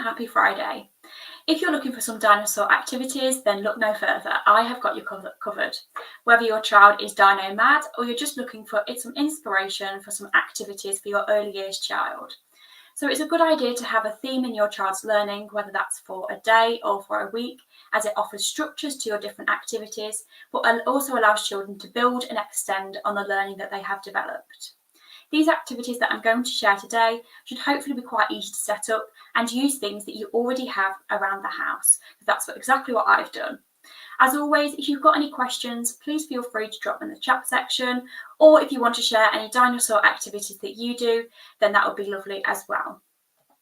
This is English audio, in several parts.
happy Friday. If you're looking for some dinosaur activities, then look no further. I have got you covered. Whether your child is dino-mad or you're just looking for some inspiration for some activities for your early years child. So it's a good idea to have a theme in your child's learning, whether that's for a day or for a week, as it offers structures to your different activities, but also allows children to build and extend on the learning that they have developed. These activities that I'm going to share today should hopefully be quite easy to set up and use things that you already have around the house. That's exactly what I've done. As always, if you've got any questions, please feel free to drop them in the chat section, or if you want to share any dinosaur activities that you do, then that would be lovely as well.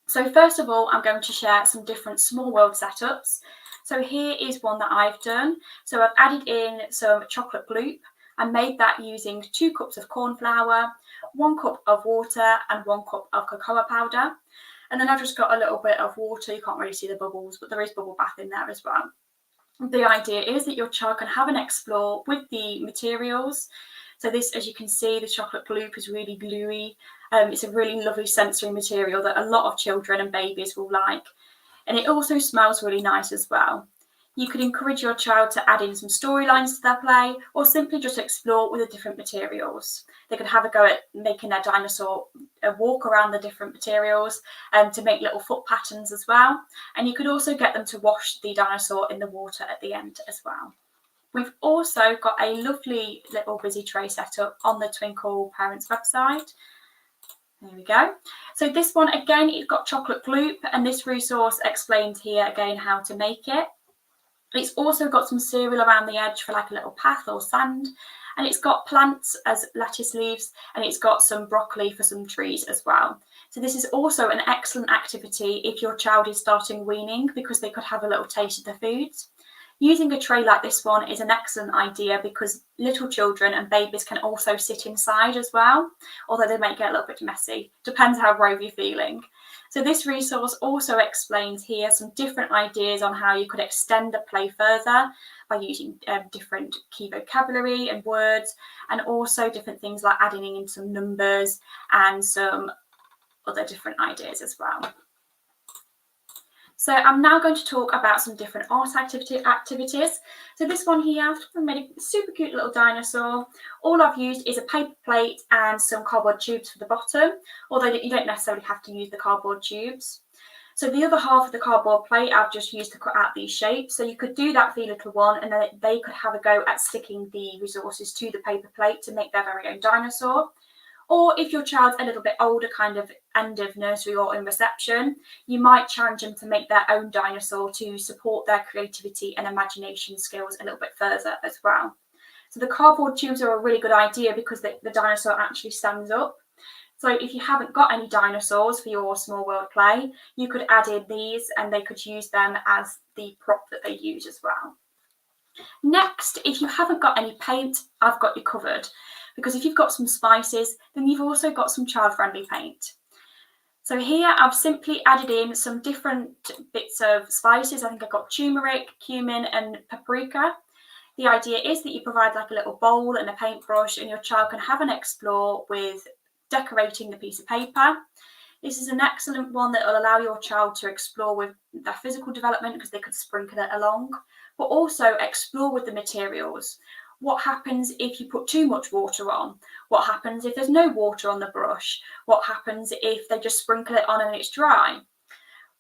So first of all, I'm going to share some different small world setups. So here is one that I've done. So I've added in some chocolate gloop. I made that using 2 cups of corn flour, 1 cup of water and 1 cup of cocoa powder. And then I've just got a little bit of water. You can't really see the bubbles, but there is bubble bath in there as well. The idea is that your child can have an explore with the materials. So this, as you can see, the chocolate gloop is really gluey. It's a really lovely sensory material that a lot of children and babies will like. And it also smells really nice as well. You could encourage your child to add in some storylines to their play, or simply just explore with the different materials. They could have a go at making their dinosaur walk around the different materials to make little foot patterns as well. And you could also get them to wash the dinosaur in the water at the end as well. We've also got a lovely little busy tray set up on the Twinkl parents website. There we go. So this one, again, it's got chocolate gloop, and this resource explains here again how to make it. It's also got some cereal around the edge for like a little path or sand, and it's got plants as lettuce leaves, and it's got some broccoli for some trees as well. So this is also an excellent activity if your child is starting weaning, because they could have a little taste of the foods. Using a tray like this one is an excellent idea because little children and babies can also sit inside as well, although they might get a little bit messy. Depends how brave you're feeling. So this resource also explains here some different ideas on how you could extend the play further by using different key vocabulary and words, and also different things like adding in some numbers and some other different ideas as well. So I'm now going to talk about some different art activities. So this one here, I've made a super cute little dinosaur. All I've used is a paper plate and some cardboard tubes for the bottom, although you don't necessarily have to use the cardboard tubes. So the other half of the cardboard plate I've just used to cut out these shapes. So you could do that for your little one, and then they could have a go at sticking the resources to the paper plate to make their very own dinosaur. Or if your child's a little bit older, kind of end of nursery or in reception, you might challenge them to make their own dinosaur to support their creativity and imagination skills a little bit further as well. So the cardboard tubes are a really good idea because the dinosaur actually stands up. So if you haven't got any dinosaurs for your small world play, you could add in these and they could use them as the prop that they use as well. Next, if you haven't got any paint, I've got you covered. Because if you've got some spices, then you've also got some child-friendly paint. So here I've simply added in some different bits of spices. I think I've got turmeric, cumin and paprika. The idea is that you provide like a little bowl and a paintbrush, and your child can have an explore with decorating the piece of paper. This is an excellent one that will allow your child to explore with their physical development, because they could sprinkle it along, but also explore with the materials. What happens if you put too much water on? What happens if there's no water on the brush? What happens if they just sprinkle it on and it's dry?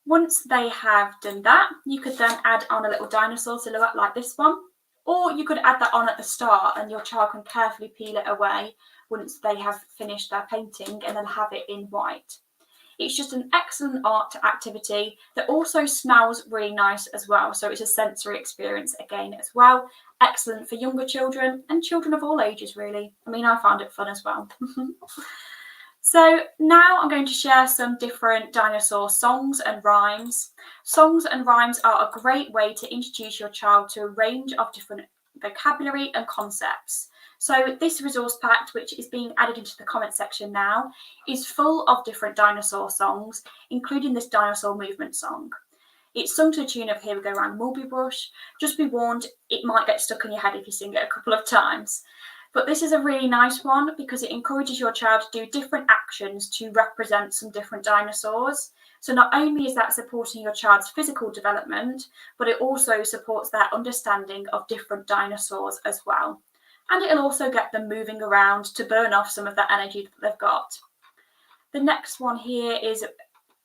Once they have done that, you could then add on a little dinosaur silhouette like this one, or you could add that on at the start and your child can carefully peel it away once they have finished their painting and then have it in white. It's just an excellent art activity that also smells really nice as well. So it's a sensory experience again as well. Excellent for younger children and children of all ages, really. I mean, I found it fun as well. So now I'm going to share some different dinosaur songs and rhymes. Songs and rhymes are a great way to introduce your child to a range of different vocabulary and concepts. So this resource pack, which is being added into the comment section now, is full of different dinosaur songs, including this dinosaur movement song. It's sung to the tune of Here We Go Round the Mulberry Bush. Just be warned, it might get stuck in your head if you sing it a couple of times. But this is a really nice one because it encourages your child to do different actions to represent some different dinosaurs. So not only is that supporting your child's physical development, but it also supports their understanding of different dinosaurs as well. And it'll also get them moving around to burn off some of that energy that they've got. The next one here is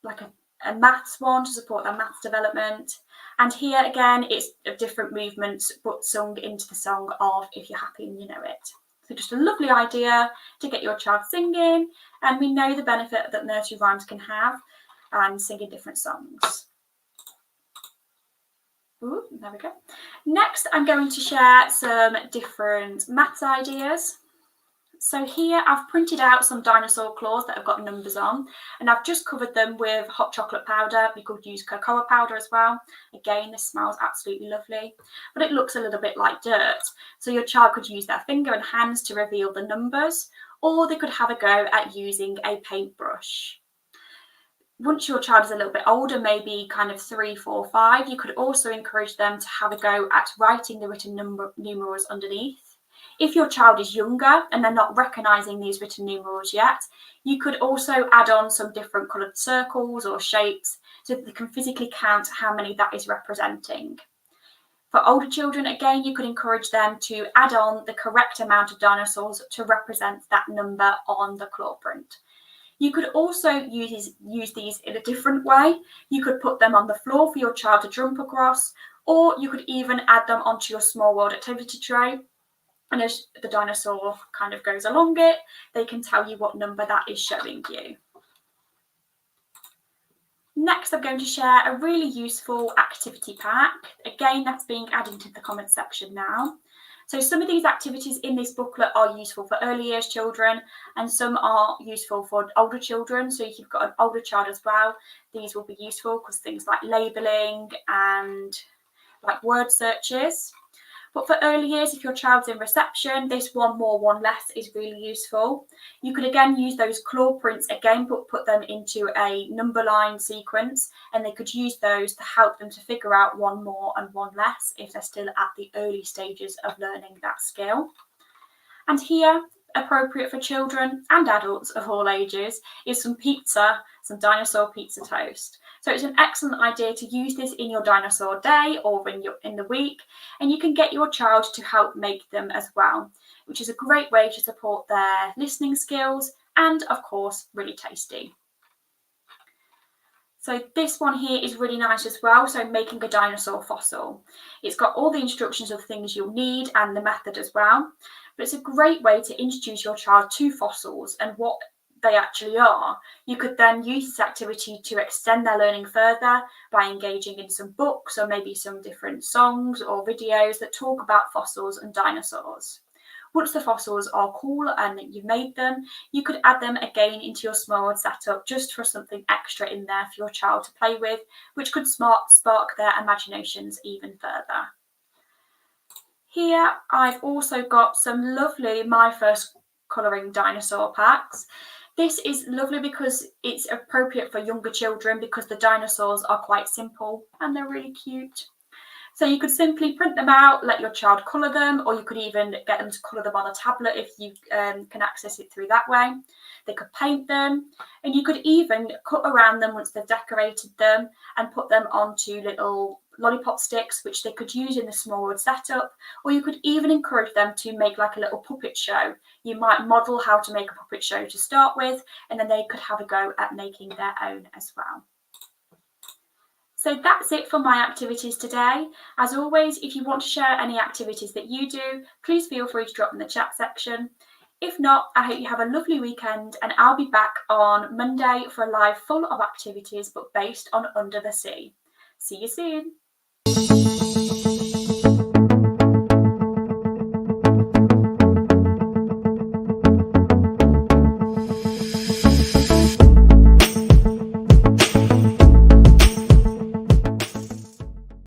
like a maths one to support their maths development. And here again, it's different movements but sung into the song of If You're Happy and You Know It. So just a lovely idea to get your child singing, and we know the benefit that nursery rhymes can have and singing different songs. Ooh, there we go. Next, I'm going to share some different maths ideas. So here I've printed out some dinosaur claws that have got numbers on, and I've just covered them with hot chocolate powder. You could use cocoa powder as well. Again, this smells absolutely lovely, but it looks a little bit like dirt. So your child could use their finger and hands to reveal the numbers, or they could have a go at using a paintbrush. Once your child is a little bit older, maybe kind of 3, 4, 5, you could also encourage them to have a go at writing the written numerals underneath. If your child is younger and they're not recognising these written numerals yet, you could also add on some different coloured circles or shapes so that they can physically count how many that is representing. For older children, again, you could encourage them to add on the correct amount of dinosaurs to represent that number on the claw print. You could also use these in a different way. You could put them on the floor for your child to jump across, or you could even add them onto your small world activity tray. And as the dinosaur kind of goes along it, they can tell you what number that is showing you. Next, I'm going to share a really useful activity pack. Again, that's being added to the comments section now. So some of these activities in this booklet are useful for early years children, and some are useful for older children. So if you've got an older child as well, these will be useful because things like labelling and like word searches. But for early years, if your child's in reception, this one more, one less is really useful. You could again use those claw prints again, but put them into a number line sequence, and they could use those to help them to figure out one more and one less if they're still at the early stages of learning that skill. And here, appropriate for children and adults of all ages, is some pizza, some dinosaur pizza toast. So it's an excellent idea to use this in your dinosaur day or in the week, and you can get your child to help make them as well, which is a great way to support their listening skills and, of course, really tasty. So this one here is really nice as well, so making a dinosaur fossil. It's got all the instructions of things you'll need and the method as well, but it's a great way to introduce your child to fossils and what they actually are. You could then use this activity to extend their learning further by engaging in some books or maybe some different songs or videos that talk about fossils and dinosaurs. Once the fossils are cool and you've made them, you could add them again into your small world setup just for something extra in there for your child to play with, which could spark their imaginations even further. Here I've also got some lovely My First Colouring dinosaur packs. This is lovely because it's appropriate for younger children because the dinosaurs are quite simple and they're really cute. So you could simply print them out, let your child colour them, or you could even get them to colour them on a tablet if you can access it through that way. They could paint them, and you could even cut around them once they've decorated them and put them onto little lollipop sticks, which they could use in the small world setup, or you could even encourage them to make like a little puppet show. You might model how to make a puppet show to start with, and then they could have a go at making their own as well. So that's it for my activities today. As always, if you want to share any activities that you do, please feel free to drop in the chat section. If not, I hope you have a lovely weekend, and I'll be back on Monday for a live full of activities but based on Under the Sea. See you soon.